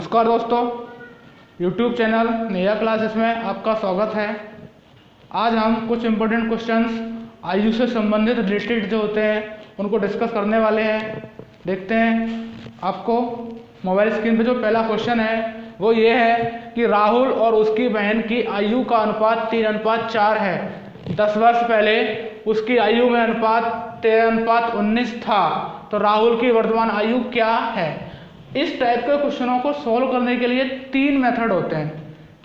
नमस्कार दोस्तों, YouTube channel नया क्लासेस में आपका स्वागत है। आज हम कुछ इम्पोर्टेंट क्वेश्चंस आयु से संबंधित रिलेटेड जो होते हैं उनको डिस्कस करने वाले हैं। देखते हैं, आपको मोबाइल स्क्रीन पे जो पहला क्वेश्चन है वो ये है कि राहुल और उसकी बहन की आयु का अनुपात 3:4 है। 10 वर्ष पहले उसकी आयु में अनुपात 13:19 था, तो राहुल की वर्तमान आयु क्या है। इस टाइप के क्वेश्चनों को सॉल्व करने के लिए 3 मेथड होते हैं।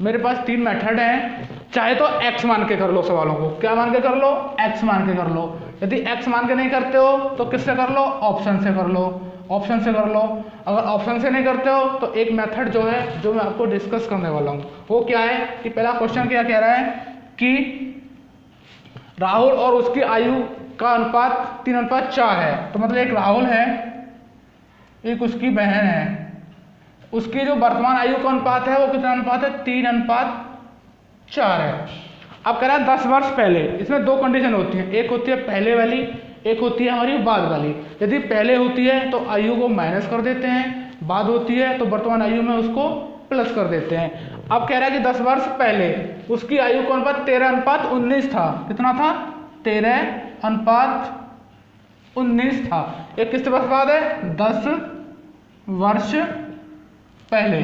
मेरे पास 3 मेथड हैं। चाहे तो x मान के कर लो सवालों को, क्या मान के कर लो, x मान के कर लो। यदि x मान के नहीं करते हो तो किससे कर लो, ऑप्शन से कर लो, ऑप्शन से कर लो। अगर ऑप्शन से नहीं करते हो तो एक मेथड जो है, जो मैं आपको डिस्कस करने वाला हूँ, वो क्या है कि पहला क्वेश्चन क्या कह रहा है कि राहुल और उसकी आयु का अनुपात 3:4 है। तो मतलब एक राहुल है, एक उसकी बहन है, उसकी जो वर्तमान आयु का अनुपात है वो कितना अनुपात है, 3:4 है। अब कह रहा है 10 वर्ष पहले। इसमें 2 कंडीशन होती हैं, एक होती है पहले वाली, एक होती है हमारी बाद वाली। यदि पहले होती है तो आयु को माइनस कर देते हैं, बाद होती है तो वर्तमान आयु में उसको प्लस कर देते हैं। अब कह रहा है कि 10 वर्ष पहले उसकी आयु का अनुपात 13:19 था। कितना था, 13:19 था। एक किसके पास बाद है, 10 वर्ष पहले।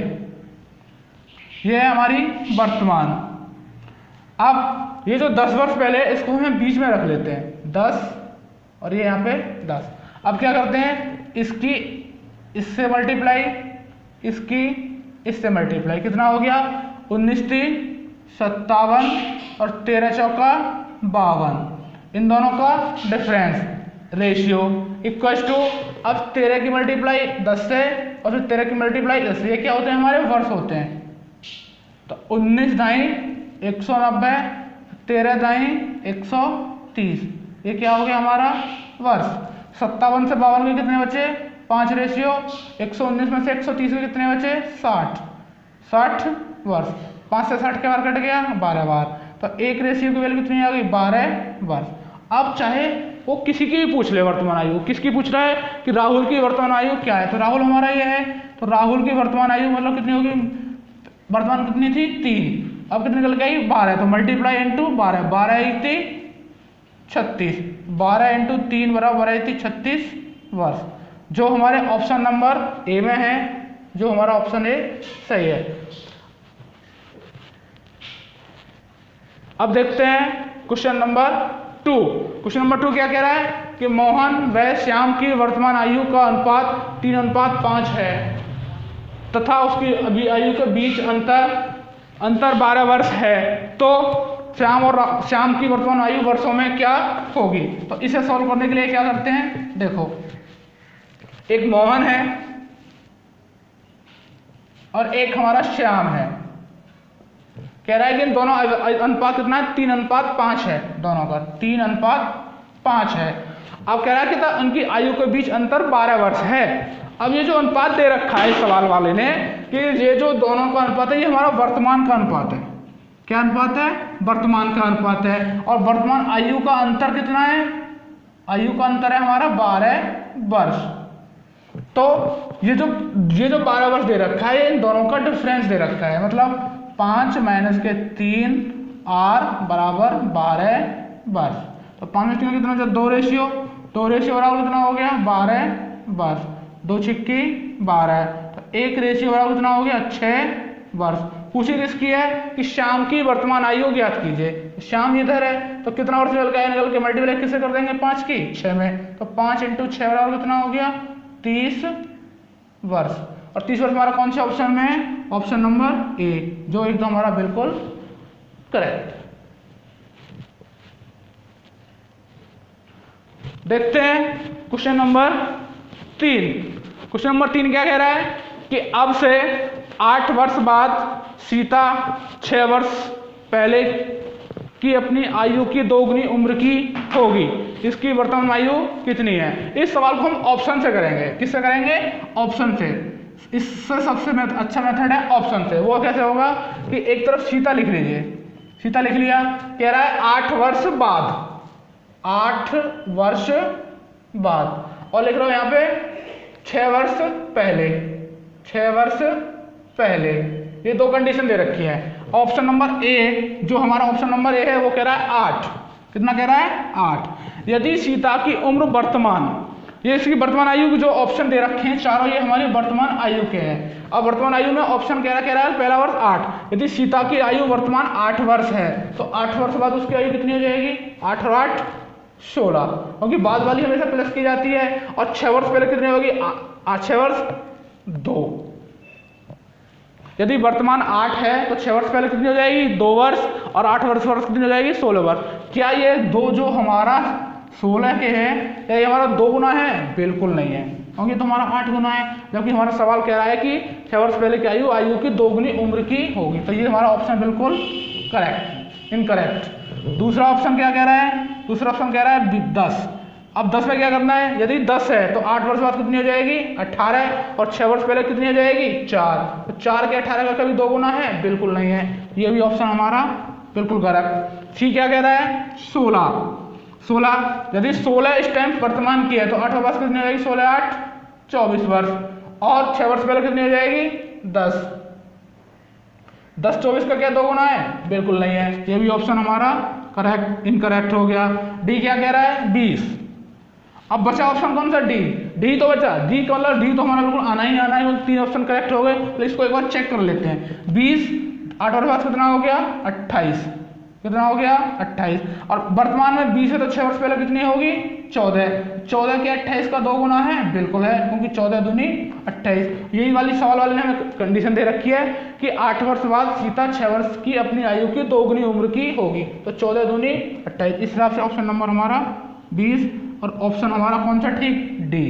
यह है हमारी वर्तमान। अब ये जो 10 वर्ष पहले, इसको हम बीच में रख लेते हैं 10 और ये यहाँ पे 10। अब क्या करते हैं, इसकी इससे मल्टीप्लाई, इसकी इससे मल्टीप्लाई। कितना हो गया, 19 3 57 और 13 चौका 52। इन दोनों का डिफरेंस रेशियो इक्वल टू, अब 13 की मल्टीप्लाई 10 से और फिर 13 की मल्टीप्लाई 10 से, ये क्या होते हैं, हमारे वर्ष होते हैं। तो 19 दाई 190, 13 दाई 130, ये क्या हो गया हमारा वर्ष। 57 से 52 के कितने बचे, 5 रेशियो। 119 में से 130 के कितने बचे, 60 वर्ष। 5 से 60 के बार कट गया, 12 बार। तो एक रेशियो की वैल्यू कितनी आ गई, 12 वर्ष। अब चाहे वो किसी की भी पूछ ले वर्तमान आयु, किसकी पूछ रहा है कि राहुल की वर्तमान आयु क्या है, तो राहुल हमारा ये है, तो राहुल की वर्तमान आयु मतलब कितनी होगी, वर्तमान कितनी थी 3, अब कितनी निकल गई 12, तो मल्टीप्लाई इंटू 12, 12 × 3 36, 12 × 3 बराबर 36 वर्ष। जो हमारे ऑप्शन नंबर ए में है, जो हमारा ऑप्शन ए सही है। अब देखते हैं क्वेश्चन नंबर 2। क्वेश्चन नंबर 2 क्या कह रहा है कि मोहन व श्याम की वर्तमान आयु का अनुपात 3:5 है तथा उसकी अभी आयु के बीच अंतर 12 वर्ष है। तो श्याम की वर्तमान आयु वर्षों में क्या होगी। तो इसे सॉल्व करने के लिए क्या करते हैं, देखो, एक मोहन है और एक हमारा श्याम है। कह रहा है कि इन दोनों अनुपात कितना है, 3:5 है, दोनों का 3:5 है। अब कह रहा है कि उनकी आयु के बीच अंतर 12 वर्ष है। अब ये जो अनुपात दे रखा है सवाल वाले ने कि ये जो दोनों का अनुपात है, ये हमारा वर्तमान का अनुपात है। क्या अनुपात है, वर्तमान का अनुपात है। और वर्तमान आयु का अंतर कितना है, आयु का अंतर है हमारा 12 वर्ष। तो ये जो 12 वर्ष दे रखा है, इन दोनों का डिफरेंस दे रखा है, मतलब 5 - 3 r बराबर 12 वर्ष। तो 5 में 3 कितना, 2 रेशियो बराबर कितना हो गया, 12 वर्ष। 2 छिक्की 12, तो 1 रेशियो बराबर कितना हो गया, 6 वर्ष। पूछी किसकी है कि श्याम की वर्तमान आयु ज्ञात कीजिए। श्याम इधर है, तो कितना वर्ष निकल के मल्टीप्लाई किससे कर देंगे, 5 की 6 में। तो 5 × 6 बराबर कितना हो गया, 30 वर्ष। और 30 वर्ष हमारा कौन से ऑप्शन में है, ऑप्शन नंबर ए, जो एकदम हमारा बिल्कुल करेक्ट। देखते हैं क्वेश्चन नंबर 3। क्वेश्चन नंबर 3 क्या कह रहा है कि अब से 8 वर्ष बाद सीता 6 वर्ष पहले की अपनी आयु की 2 गुनी उम्र की होगी। इसकी वर्तमान आयु कितनी है। इस सवाल को हम ऑप्शन से करेंगे। किससे करेंगे, ऑप्शन से। इससे सबसे अच्छा मेथड है ऑप्शन से। वो कैसे होगा कि एक तरफ सीता लिख लीजिए, सीता लिख लिया, कह रहा है 8 वर्ष बाद, 8 वर्ष बाद, और लिख रहा हूं यहाँ पे 6 वर्ष पहले, 6 वर्ष पहले। ये दो कंडीशन दे रखी है। ऑप्शन नंबर ए, जो हमारा ऑप्शन नंबर ए है, वो कह रहा है 8। कितना कह रहा है? 8। यदि सीता की उम्र वर्तमान, ये इसकी वर्तमान आयु जो ऑप्शन दे रखे हैं चारों, ये हमारी वर्तमान आयु के हैं। अब वर्तमान आयु में ऑप्शन कह रहा है पहला वर्ष 8। यदि सीता की आयु वर्तमान 8 वर्ष है तो 8 वर्ष बाद उसकी आयु कितनी हो जाएगी? 8 और 8 16, क्योंकि बाद वाली हमेशा प्लस की जाती है। और 6 वर्ष पहले कितनी होगी? 6 वर्ष 2। यदि वर्तमान 8 है तो 6 वर्ष पहले कितनी हो जाएगी? 2 वर्ष। और 8 वर्ष कितनी हो जाएगी? 16 वर्ष। क्या ये दो जो हमारा 16 के हैं, क्या ये हमारा 2 गुना है? बिल्कुल नहीं है, क्योंकि तो हमारा 8 गुना है। जबकि हमारा सवाल कह रहा है कि 6 वर्ष पहले की आयु की 2 गुनी उम्र की होगी। तो ये हमारा ऑप्शन बिल्कुल करेक्ट, इनकरेक्ट। दूसरा ऑप्शन क्या कह रहा है? दूसरा ऑप्शन कह रहा है 10। अब 10 में क्या करना है? यदि 10 है तो 8 वर्ष बाद कितनी हो जाएगी? 18। और 6 वर्ष पहले कितनी हो जाएगी? 4। तो 4 के 18 का कभी 2 गुना है? बिल्कुल नहीं है। ये भी ऑप्शन हमारा बिल्कुल करेक्ट। सी क्या कह रहा है? 16। यदि 16 इस टाइम वर्तमान की है तो 8 वर्ष कितनी हो जाएगी? 16 8 24 वर्ष। और 6 वर्ष पहले कितनी हो जाएगी? 10। 10 24 का क्या 2 गुना है? बिल्कुल नहीं है। ये भी ऑप्शन हमारा करेक्ट, इनकरेक्ट हो गया। डी क्या कह रहा है? 20। अब बचा ऑप्शन कौन सा? डी तो बचा। डी का मतलब डी तो हमारा बिल्कुल आना ही आना है। 3 ऑप्शन करेक्ट हो गए। तो इसको एक बार चेक कर लेते हैं। 20 8 और 5 कितना हो गया? 28। कितना हो गया? 28। और वर्तमान में 20 है तो 6 वर्ष पहले कितनी होगी? 14। 14 के 28 का 2 गुना है? बिल्कुल है, क्योंकि 14 दूनी 28। यही वाली सवाल वाले ने हमें कंडीशन दे रखी है कि 8 वर्ष बाद सीता 6 वर्ष की अपनी आयु की 2 गुनी उम्र की होगी। तो 14 दूनी 28। इस हिसाब से ऑप्शन नंबर हमारा 20 और ऑप्शन हमारा कौन सा ठीक? डी।